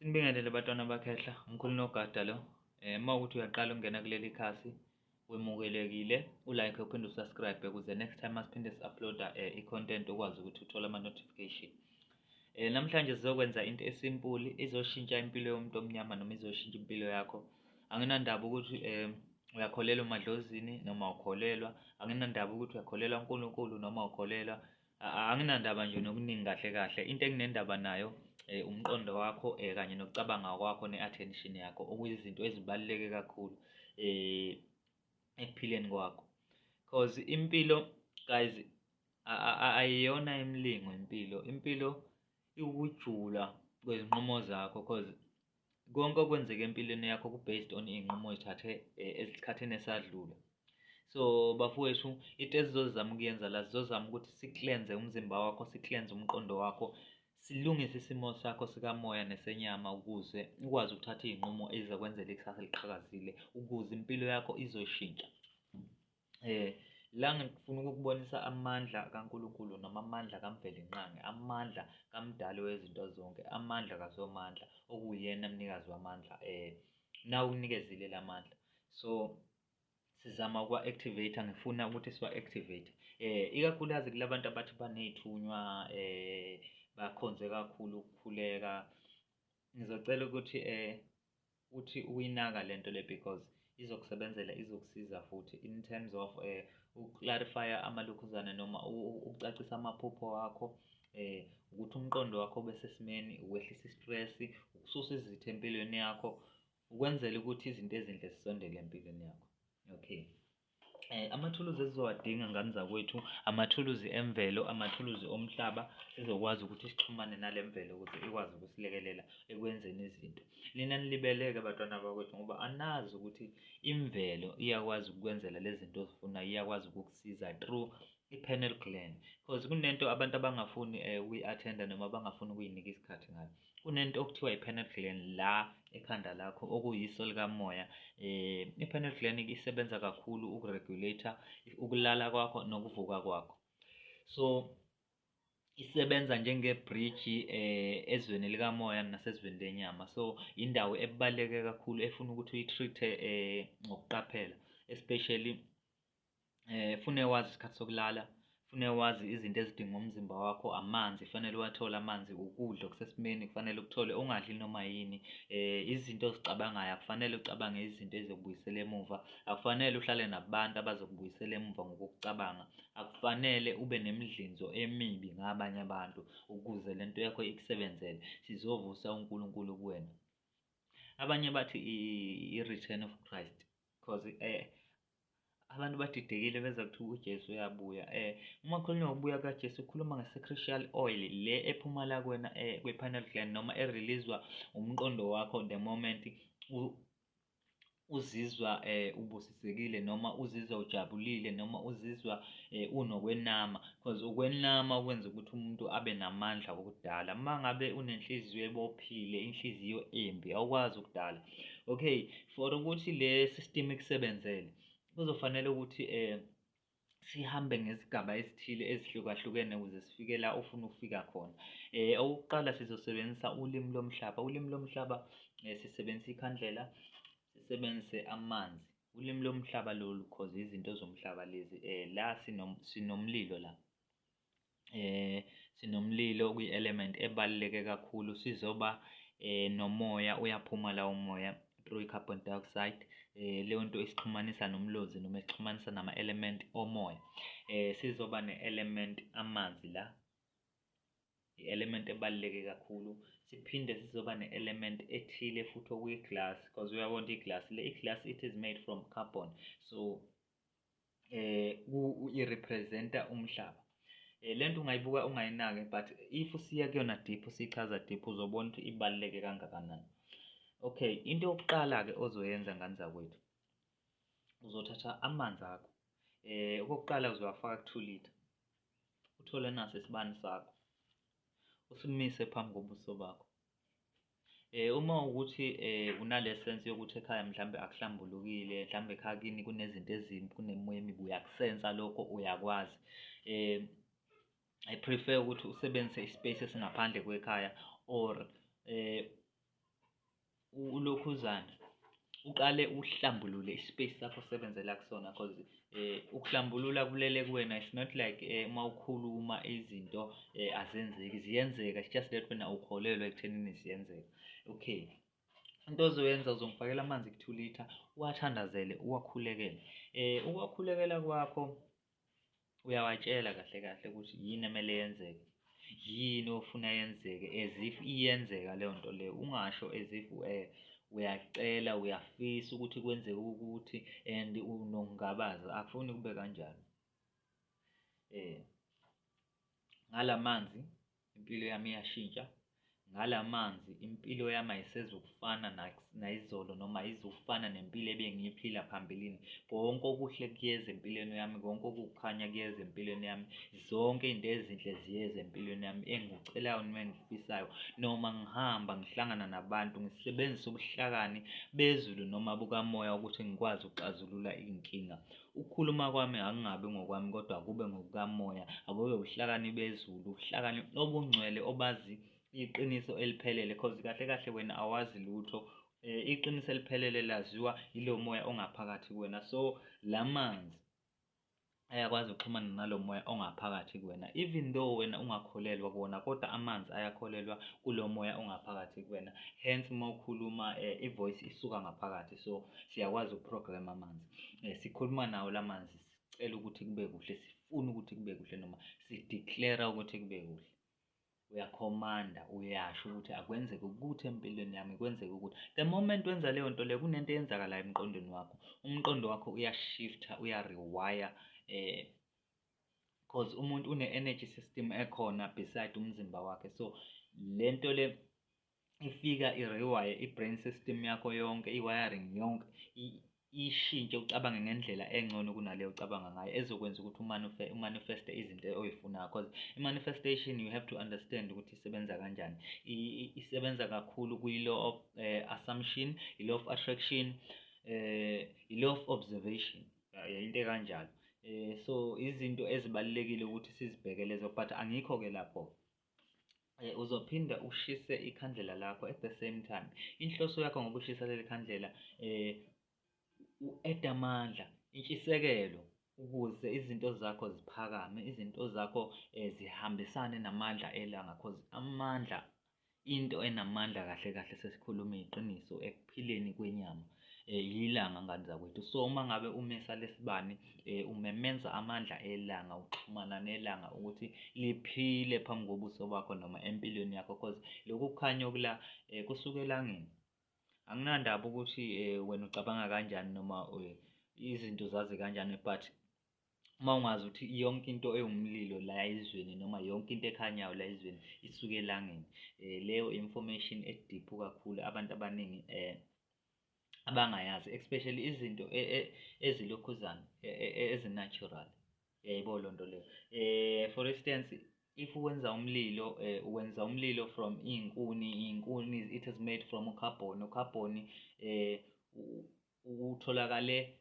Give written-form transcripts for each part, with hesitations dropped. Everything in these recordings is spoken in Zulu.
Sinibingelele bantwana bakhehla, umkhulu nogada lo. Uma ukuthi uyaqala ukungena kuleli khasi, wemukelekile, ulike uphinde usubscribe ukuze next time masiphinde si-uploada i-content ukwazi ukuthi uthole ama-notification. Namhlanje sizokwenza into esimpuli izoshintsha impilo yomuntu omnyama noma izoshintsha impilo yakho. Anginandaba ukuthi uyakholelwa emadlozini noma awukholelwa, anginandaba ukuthi uyakholelwa uNkulunkulu noma awukholelwa. Anginandaba nje nokuningi kahle kahle. Into enginendaba nayo umqondo wakho kanye nokucabanga kwakho ne-attention yakho, okuyizinto ezibaluleke kakhulu ekuphileni kwakho. Cause impilo guys ayiyona imilingo impilo. Impilo iwukujula kwezinqumo zakho cause konke okwenzeka empilweni yakho ku-based on iy'nqumo oy'thathe esikhathini esadlule. So bafowethu, into esizozama ukuyenza la sizozama ukuthi siklenze umzimba wakho, siklenze umqondo wakho, silungise isimo sakho sikamoya nesenyama ukuze ukwazi ukuthatha iy'nqumo ezizokwenzela ikusasa eliqhakazile ukuze impilo yakho izoshintsha. La ngifuna ukukubonisa amandla kaNkulunkulu noma amandla kaMvelinqangi, amandla kaMdali wezinto zonke, amandla kaSomandla okuyena mnikazi wamandla nawunikezile lamandla. So sizama ukuwa-activate, ngifuna ukuthi siwa-activate ikakhulukazi kulabantu abathi baney'thunywa bakhonze kakhulu ukukhuleka. Ngizocela ukuthi uthi uyinaka lento le because izokusebenzela, izokusiza futhi in terms of uku-clarify-a amalokhuzana noma ukucacisa amaphupho wakho, ukuthi umqondo wakho ube sesimeni, ukwehlisa i-stress, ukususa izitha empilweni yakho, ukwenzela ukuthi izinto ezinhle zisondele empilweni yakho. Okay. Amathuluzi esizowadinga ngani zakwethu, amathuluzi emvelo, amathuluzi omhlaba, sizokwazi ukuthi sixhumane nale mvelo ukuze ikwazi ukusilekelela ekwenzeni izinto. Lina nilibele-ke bantwana bakwethu ngoba anazi ukuthi imvelo iyakwazi ukwenzela lezi zinto ozifunayo, iyakwazi ukukusiza through i-pineal gland. Because kunento abantu abangafuni ukuyi-attenda noma abangafuni ukuyinika isikhathi ngayo. Kunento okuthiwa i-pineal gland la ekhanda lakho okuyiso likamoya. I-pineal gland isebenza kakhulu ukuregulator ukulala kwakho nokuvuka kwakho. So isebenza njenge-bridge ezweni likamoya nasezweni lenyama. So indawo ebaluleke kakhulu efuna ukuthi uyi-treat-e ngokuqaphela, especially fune wazi isikhathi sokulala, fune wazi izinto ezidinga umzimba wakho, amanzi kufanele uwathole, amanzi, ukudla okusesimeni kufanele ukuthole, ungadli noma yini. Izinto ozicabangayo akufanele ucabange izinto ezokubuyisela emuva, akufanele uhlale nabantu abazokubuyisela emuva ngokucabanga, akufanele ube nemidlinzo emibi ngabanye abantu ukuze lento yakho ikusebenzele, sizovusa uNkulunkulu kuwena. Abanye bathi i-return of Christ because abantu badidekile beza kuthiwa uJesu uyabuya. Uma kukhulunywa ngokubuya kaJesu kukhuluma nge-sacrificial oil le ephuma la kuwena kwe-pineal gland noma e-release-wa umqondo wakho the moment uzizwa ubusisekile noma uzizwa ujabulile noma uzizwa unokwenama, because ukwenama kwenza ukuthi umuntu abe namandla okudala. Uma ngabe unenhliziyo ebophile, inhliziyo embi, awukwazi ukudala. Okay, for ukuthi le system ikusebenzele kuzofanele ukuthi sihambe ngezigaba ezithile ezihlukahlukene ukuze sifike la ufuna ukufika khona. Okokuqala sizosebenzisa ulimi lomhlaba. Ulimi lomhlaba sisebenzisa ikhandlela, sisebenzise amanzi. Ulimi lomhlaba lolu cause izinto zomhlaba lezi la sinomlilo la. Sinomlilo okuyi-element ebaluleke kakhulu. Sizoba nomoya, uyaphuma la umoya through i-carbon dioxide. Leyo nto isixhumanisa nomlozi noma isixhumanisa nama-element omoya. Sizoba ne-element amanzi la, i-element ebaluleke kakhulu. Siphinde sizoba ne-element ethile futhi okuyi-glass because uyabona i-glass le, i-glass it is made from carbon. So i-represent-a umhlaba. Lento ungayibuka ungayinaki but if usiya kuyona deep, usichaza deep uzobona ukuthi ibaluleke kangakanani. Okay, into yokuqala-ke ozoyenza ngani zakwethu, uzothatha amanzi akho. Okokuqala uzowafaka ku-2 litre, uthole naso isibani sakho, usimise phambi kobuso bakho. Uma ukuthi unale sense yokuthi ekhaya mhlambe akuhlambulukile, mhlambe ekhaya kini kunezinto ezimbi, kunemoya emibi, uyakusensa lokho, uyakwazi. I prefer ukuthi usebenzise ispace esingaphandle kwekhaya or ilokhuzana uqale uhlambulule ispace sakho osebenzela kusona cause ukuhlambulula kulele kuwena. It's not like uma ukhuluma izinto azenzeki, ziyenzeka, it's just that wena ukholelwa ekuthenini ziyenzeka. Okay, into ozoyenza uzongifakela amanzi ku 2 litha, uwathandazele, uwakhulekele. Ukwakhulekela kwakho uyawatshela kahle kahle ukuthi yini emele yenzeke, yini ofuna yenzeke, as if iyenzeka leyo nto leyo. Ungasho as if uyacela, uyafisa ukuthi kwenzeke ukuthi and unokungabaza. Akufuni kube kanjalo. Ngalamanzi impilo yami iyashintsha. Ngalamanzi impilo yami ayisezukufana nayizolo noma ayizufana nempilo ebengiyiphila phambilini. Konke okuhle kuyeza empilweni yami, konke okukhanya kuyeza empilweni yami, zonke izinto ezinhle ziyeza empilweni yami engikucelayo noma engifisayo. Noma ngihamba ngihlangana nabantu, ngisebenzisa ubuhlakani bezulu noma bukamoya ukuthi ngikwazi ukuxazulula inkinga. Ukukhuluma kwami akungabi ngokwami kodwa kube ngokukamoya, akube ubuhlakani bezulu, ubuhlakani obungcwele obazi iqiniso eliphelele, cause kahle kahle wena awazi lutho. Iqiniso eliphelele laziwa yilo moya ongaphakathi kuwena. So lamanzi ayakwazi ukuxhumana nalo moya ongaphakathi kuwena, even though wena ungakholelwa kuwona, kodwa amanzi ayakholelwa kulo moya ongaphakathi kuwena. Hence uma ukhuluma ivoice isuka ngaphakathi, so siyakwazi ukuprogram amanzi. Sikhuluma nawo lamanzi, sicela ukuthi kube kuhle, sifuna ukuthi kube kuhle, noma sideclare ukuthi kube kuhle. Uyakhomanda, uyasho ukuthi akwenzeke ukuthi empilweni yami kwenzeke ukuthi. The moment wenza leyo nto leyo, kunento eyenzakalayo emqondweni wakho. Umqondo wakho uyashifta, uyarewire, cause umuntu une-energy system ekhona beside umzimba wakhe. So lento le ifika irewire i-brain system yakho yonke, i-wiring yonke ishintshe, ucabange ngendlela engcono kunaleyo ucabanga ngayo, ezokwenza ukuthi umanifeste izinto oyifunayo. Cause i-manifestation you have to understand ukuthi isebenza kanjani. Isebenza kakhulu kwi-law of assumption, i-law of attraction, i-law of observation, into ekanjalo. So izinto ezibalulekile ukuthi sizibheke lezo, but angikho-ke lapho. Uzophinda ushise ikhandlela lakho at the same time. Inhloso yakho ngokushisa leli khandlela u-add amandla, intshisekelo, ukuze izinto zakho ziphakame, izinto zakho zihambisane namandla elanga. Cause amandla, into enamandla kahle kahle, sesikhuluma iqiniso ekuphileni kwenyama, yilanga ngani zakwethu. So uma ngabe umesa lesibani, umemenza amandla elanga, uxhumana nelanga ukuthi liphile phambi kobuso bakho noma empilweni yakho. Cause lokhu kukhanya okula kusuka elangeni. Anginandaba ukuthi wena ucabanga kanjani noma izinto zazi kanjani, but uma ungazi ukuthi yonke into ewumlilo la ezweni noma yonke into ekhanyayo la ezweni isuke elangeni, leyo information edeep kakhulu abantu abaningi abangayazi, especially izinto ezilokhuzana ezi-natural. Yayibona loo nto leyo. For instance, if wenza umlilo, wenza umlilo from iy'nkuni, it is made from carbon. Carbon utholakale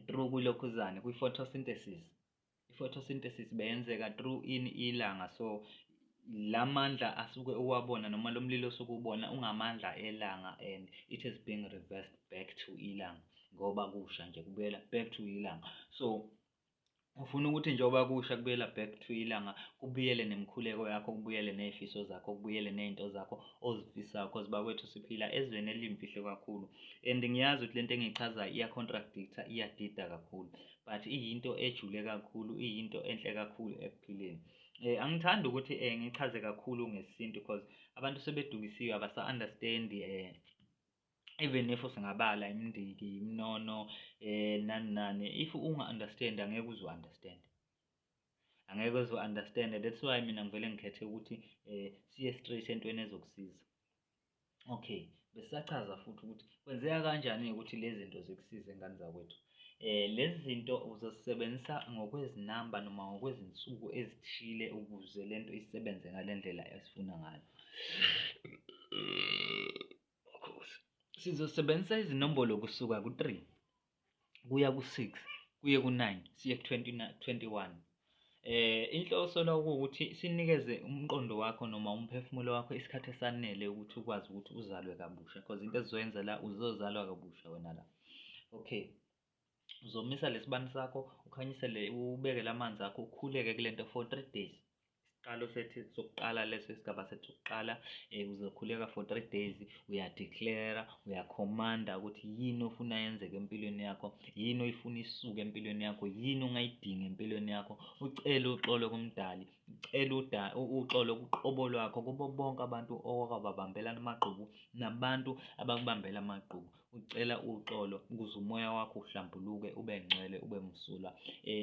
through kwilokhuzane, kwi-photosynthesis. I-photosynthesis beyenzeka through ilanga. So lamandla asuke uwabona noma lo mlilo osuke ubona ungamandla elanga, and it is being reversed back to ilanga, ngoba kusha nje kubuyela back to ilanga. So ufuna ukuthi njengoba kusha kubuyela back to ilanga, kubuyele nemikhuleko yakho, kubuyele nezifiso zakho, kubuyele nezinto zakho ozifisayo. Cause bakwethu siphila ezweni elimfihlo kakhulu, and ngiyazi ukuthi lento engiyichazayo iya-contradictor, iyadida kakhulu, but iyinto ejule kakhulu, iyinto enhle kakhulu ekuphileni. Angithandi ukuthi ngichaze kakhulu ngesintu, because abantu sebedukisiwe, abasa-understand. Even if singabala imindiki, imnono, nani, if unga-understand angeke uzu-understand, angeke uzu-understand. That's why mina ngivele ngikhethe ukuthi siye straight entweni ezokusiza. Okay, besisachaza futhi ukuthi kwenzeka kanjani ukuthi lezi zinto zikusize ngani zakwethu. Lezi zinto uzosebenzisa ngokwezinamba noma ngokwezinsuku ezithile ukuze lento isebenze ngale ndlela esifuna ngayo. Sizosebenzisa izinombolo kusuka ku-3 kuya ku-6 kuye ku-9 siye ku-21. Inhloso la kuwukuthi sinikeze umqondo wakho noma umphefumulo wakho isikhathi esanele ukuthi ukwazi ukuthi uzalwe kabusha, because into esizoyenza la uzozalwa kabusha wena la. Okay, uzomisa lesibani sakho, ukhanyisele, ubeke lamanzi akho, ukhuleke kulento for 3 days. Isiqalo sethu sokuqala leso isigaba sethu sokuqala, uzokhuleka for 3 days, uyadeclare, uyakhomanda ukuthi yini ofuna yenzeke empilweni yakho, yini oyifuna isuke empilweni yakho, yini ongayidingi empilweni yakho. Ucele uxolo kumdali, ucele uxolo kuqobo lwakho, kubo bonke abantu owababambela amagqubu nabantu abakubambela amagqubu. Ucela uxolo ukuze umoya wakho uhlambuluke, ube ngcwele, ube msulwa.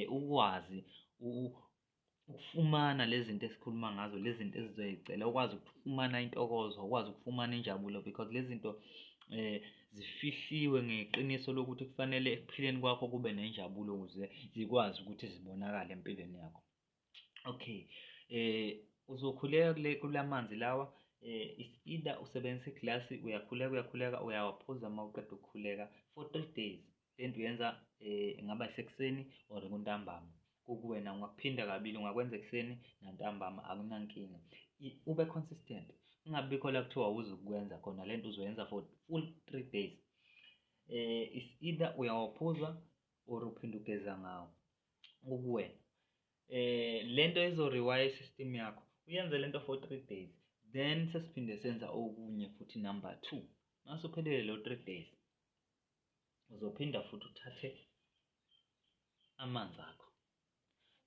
Ukwazi ukufumana lezi zinto esikhuluma ngazo, lezi zinto ezizoyicela, ukwazi ukufumana intokozo, ukwazi ukufumana injabulo, because lezi zinto zifihliwe ngeqiniso lokuthi kufanele ekuphileni kwakho kube nenjabulo ukuze zikwazi ukuthi zibonakale empilweni yakho. Okay, uzokhuleka kulamanzi lawa, is either usebenzisa iglasi, uyakhuleka, uyawaphuza uma uqeda ukukhuleka for 3 days. Lento uyenza ingaba isekuseni or kuntambama, kukuwena. Ungakuphinda kabili, ungakwenza ekuseni nantambama, akunankinga. Ube consistent, ungabikho la kuthiwa awuzukwenza khona lento uzoyenza for full 3 days. Is either uyawaphuza or uphinde ugeza ngawo, kukuwena. Lento izo-rewire isystem yakho, uyenze lento for 3 days, then sesiphinde senza okunye futhi number 2. Masuphelele lo 3 days, uzophinda futhi uthathe amanzi akho,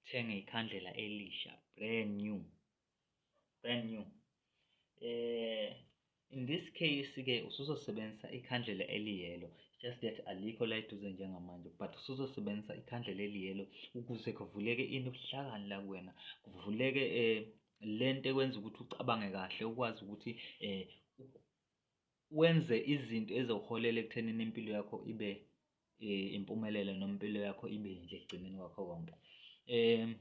thenge ikhandlela elisha, brand new. In this case-ke usuzosebenzisa ikhandlela eliyelo, just that alikho la eduze njengamanje, but usuzosebenzisa ikhandlela eliyelo ukuze kuvuleke ubuhlakani la kuwena, kuvuleke lento ekwenza ukuthi ucabange kahle, ukwazi ukuthi wenze izinto ezoholela ekuthenini impilo yakho ibe impumelelo, noma impilo yakho ibe yinhle ekugcineni kwakho konke.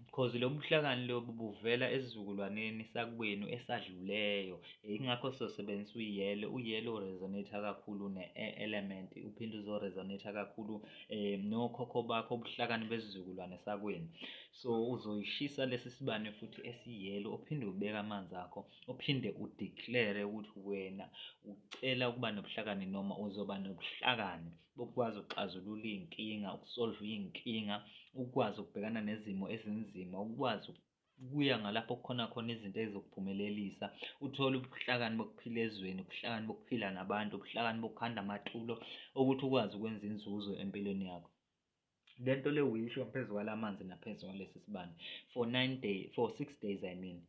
Because lobu buhlakani lobu buvela esizukulwaneni sakwenu esadluleyo. Ingakho sizosebenzisa uyelo. Uyelo uresonate kakhulu ne-element, uphinde uzoresonate kakhulu nokhokho bakho, ubuhlakani besizukulwane sakwenu. So uzoyishisa lesi sibane futhi esiyelo, uphinde ubeke amanzi akho, uphinde udeclare ukuthi wena ucela ukuba nobuhlakani, noma uzoba nobuhlakani bokwazi ukuxazulula iy'nkinga, ukusolve iy'nkinga, ukwazi ukubhekana nezimo ezinzima, ukwazi ukuya ngalapho kukhona khona izinto ezizokuphumelelisa. Uthole ubuhlakani bokuphila ezweni, ubuhlakani bokuphila nabantu, ubuhlakani bokukhanda amatulo, ukuthi ukwazi ukwenza inzuzo empilweni yakho. Lento le uyisho phezu kwalamanzi naphezu kwalesi sibane for 6 days, I mean.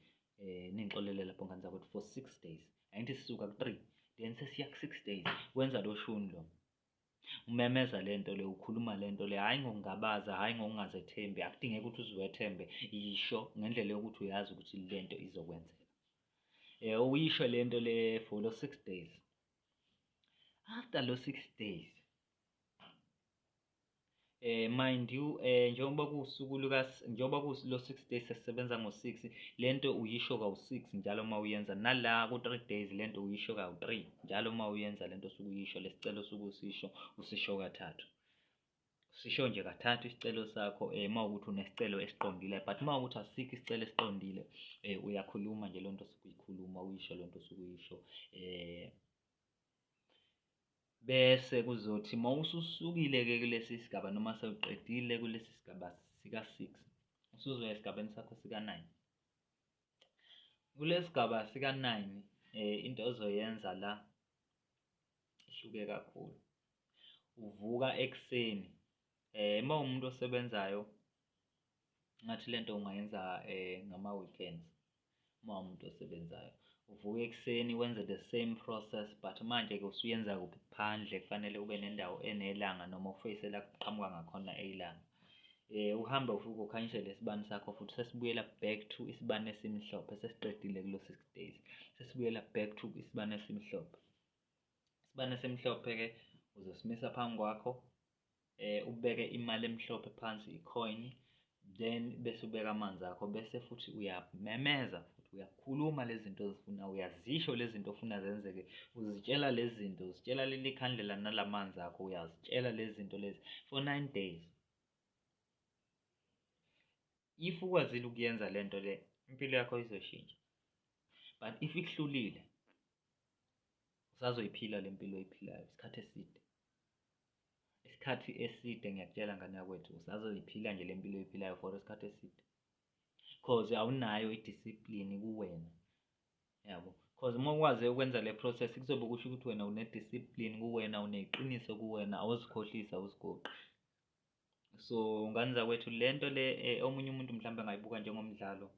Ningixolele lapho ngani zakuthi for 6 days. Angithi sisuka ku-3 then sesiya ku-6 days, wenza lo shuni lo. Umemeza lento le, ukhuluma lento le, hhayi ngokungabaza, hhayi ngokungazethembi. Akudingeki ukuthi uziwethembe, yisho ngendlela yokuthi uyazi ukuthi lento izokwenzeka. Uyisho lento le for lo 6 days. After lo 6 days, mind you, njengoba kuwusuku njengoba kulo 6 days sesisebenza ngo-6, lento uyisho kawu-6 njalo uma uyenza. Nala ku-3 days lento uyisho kawu-3 njalo uma uyenza lento osuke uyisho, lesicelo suke usisho kathathu. Usisho nje kathathu isicelo sakho uma ukuthi unesicelo esiqondile, but uma ukuthi asikho isicelo esiqondile, uyakhuluma nje lento osuke uyikhuluma, uyisho lento osuke uyisho. Bese kuzothi uma ususukile-ke kulesi sigaba, noma sewuqedile kulesi sigaba sika-6, usuzoya esigabeni sakho sika-9. Kulesi sigaba sika-9, into ozoyenza la ihluke kakhulu. Uvuka ekuseni, uma umuntu osebenzayo, ngathi lento ungayenza ngama-weekends. Uma umuntu osebenzayo, uvuka ekuseni wenze the same process, but manje-ke usuyenza kuphi? Phandle, kufanele ube nendawo enelanga, noma ufeyise la kuqhamuka ngakhona ilanga. Uhambe uvuke ukhanyisele isibani sakho futhi, sesibuyela back to isibane esimhlophe. Sesiqedile kulo 6 days, sesibuyela back to isibane esimhlophe. Isibane esimhlophe-ke uzosimisa phambi kwakho, ubeke imali emhlophe phansi, i-coin, then bese ubeka amanzi akho, bese futhi uyamemeza futhi, uyakhuluma lezi zinto ozifuna, uyazisho lezi zinto ofuna zenzeke, uzitshela lezi zinto, uzitshela leli khandlela nalamanzi akho, uyazitshela lezi zinto lezi for 9 days. If ukwazile ukuyenza lento le, impilo yakho izoshintsha. But if ikuhlulile, usazoyiphila le mpilo oyiphilayo isikhathi eside. Isikhathi eside ngiyakutshela ngane yakwethu, usazoyiphila nje le mpilo oyiphilayo for isikhathi eside. Cause awunayo i-discipline kuwena. Yabo. Cause uma ukwazi ukwenza le process kuzobe kusho ukuthi wena une-discipline kuwena, uneqiniso kuwena, awuzikhohlisi, awuzigoqi. So ngane zakwethu lento le omunye umuntu mhlawumbe angayibuka njengomdlalo,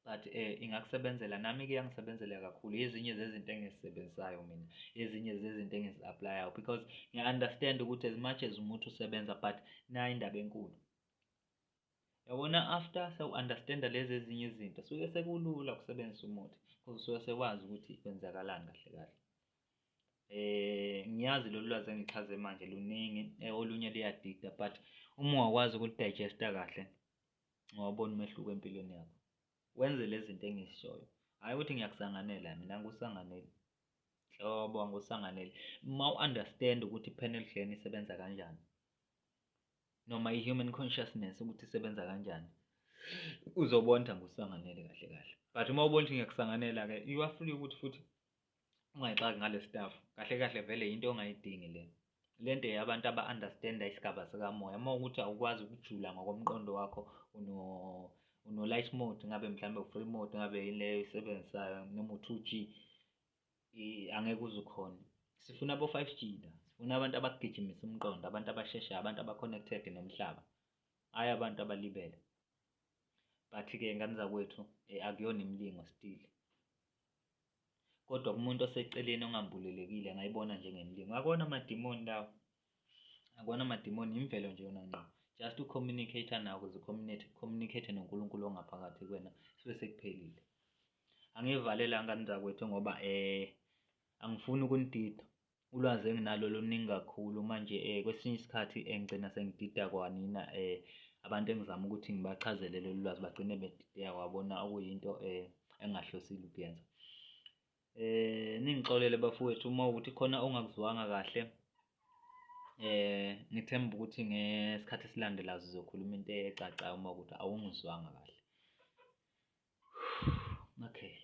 but ingakusebenzela. Nami-ke iyangisebenzela kakhulu. Ezinye zezinto engizisebenzisayo mina, ezinye zezinto engizi-aplayayo, because ngiya-understand ukuthi as much as umuthi usebenza, but nayo indaba enkulu. Yabona, after sewu-understand-a lezi ezinye izinto suke sekulula ukusebenzisa umuthi, because usuke sewazi ukuthi kwenzakalani kahle kahle. Ngiyazi lolu lwazi engichaze manje luningi, olunye luyadida, but uma ungakwazi ukulidayijesta kahle, ungawubona umehluko empilweni yakho. Wenze lezi zinto engizishoyo, hhayi ukuthi ngiyakusanganela mina, angikusanganeli hlobo, angikusanganeli. Uma u-understand ukuthi i-pineal gland isebenza kanjani, noma i-human consciousness ukuthi isebenza kanjani, uzobona ukuthi angikusanganele kahle kahle. But uma ubona ukuthi ngiyakusanganela-ke, you are free ukuthi futhi ungayixaki ngale stuff. Kahle kahle vele into ongayidingi le. Lento yabantu aba-understand-a isigaba sikamoya. Uma ukuthi awukwazi ukujula ngokomqondo wakho, uno-light mode, ngabe mhlawumbe u-free mode, ngabe yini leyo oyisebenzisayo, noma u-2G, angeke uze ukhone. Sifuna abo-5G la, sifuna abantu abagijimisa umqondo, abantu abasheshayo, abantu aba-connected nomhlaba, hhayi abantu abalibele. But-ke ngane zakwethu, akuyona imilingo still. Kodwa kumuntu oseceleni ongambulelekile angayibona njengemilingo. Akona amadimoni lawo, akona amadimoni, imvelo nje yona ngqo. Just ucommunicate nawo ukuze communicate noNkulunkulu ongaphakathi kuwena, sibe sekuphelile. Angivalela ngane zakwethu ngoba angifuni ukunidida. Ulwazi enginalo luningi kakhulu manje, kwesinye isikhathi ngigcina sengidida kwanina abantu engizama ukuthi ngibachazele lolu lwazi bagcine bedideka, wabona okuyinto engingahlosile ukuyenza. Ningixolele bafowethu uma ukuthi khona ongakuzwanga kahle. Ngithemba ukuthi ngesikhathi esilandelayo sizokhuluma into ecacayo uma ukuthi awungizwanga kahle. Okay.